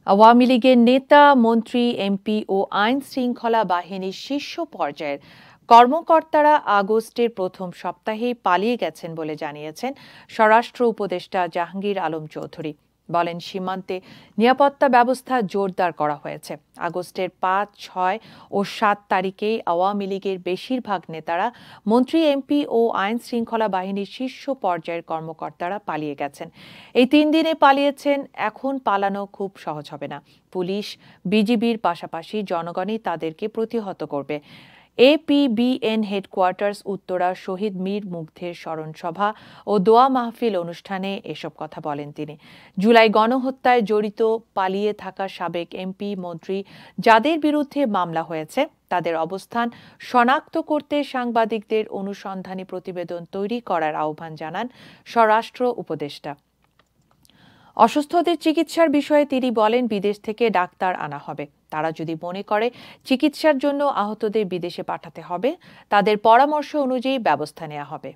আওয়ামী লীগের নেতা, মন্ত্রী, এমপি ও আইন শৃঙ্খলা বাহিনীর শীর্ষ পর্যায়ের কর্মকর্তারা আগস্টের প্রথম সপ্তাহেই পালিয়ে গেছেন বলে জানিয়েছেন স্বরাষ্ট্র উপদেষ্টা জাহাঙ্গীর আলম চৌধুরী। বলেন, সীমান্তে নিরাপত্তা ব্যবস্থা জোরদার করা হয়েছে। আগস্টের ৫, ৬ ও ৭ তারিখেই আওয়ামী লীগের বেশিরভাগ নেতারা, মন্ত্রী, এমপি ও আইন শৃঙ্খলা বাহিনীর শীর্ষ পর্যায়ের কর্মকর্তারা পালিয়ে গেছেন। এই ৩ দিনে পালিয়েছেন। এখন পালানো খুব সহজ হবে না। পুলিশ, বিজিবির পাশাপাশি জনগণই তাদেরকে প্রতিহত করবে। এপিবিএন হেডকোয়ার্টার্স উত্তরা শহীদ মীর মুগ্ধের স্মরণ সভা ও দোয়া মাহফিল অনুষ্ঠানে এসব কথা বলেন তিনি। জুলাই গণহত্যায় জড়িত পালিয়ে থাকা সাবেক এমপি, মন্ত্রী যাদের বিরুদ্ধে মামলা হয়েছে তাদের অবস্থান শনাক্ত করতে সাংবাদিকদের অনুসন্ধানী প্রতিবেদন তৈরি করার আহ্বান জানান স্বরাষ্ট্র উপদেষ্টা। অসুস্থদের চিকিৎসার বিষয়ে তিনি বলেন, বিদেশ থেকে ডাক্তার আনা হবে। তারা যদি মনে করে চিকিৎসার জন্য আহতদের বিদেশে পাঠাতে হবে, তাদের পরামর্শ অনুযায়ী ব্যবস্থা নেওয়া হবে।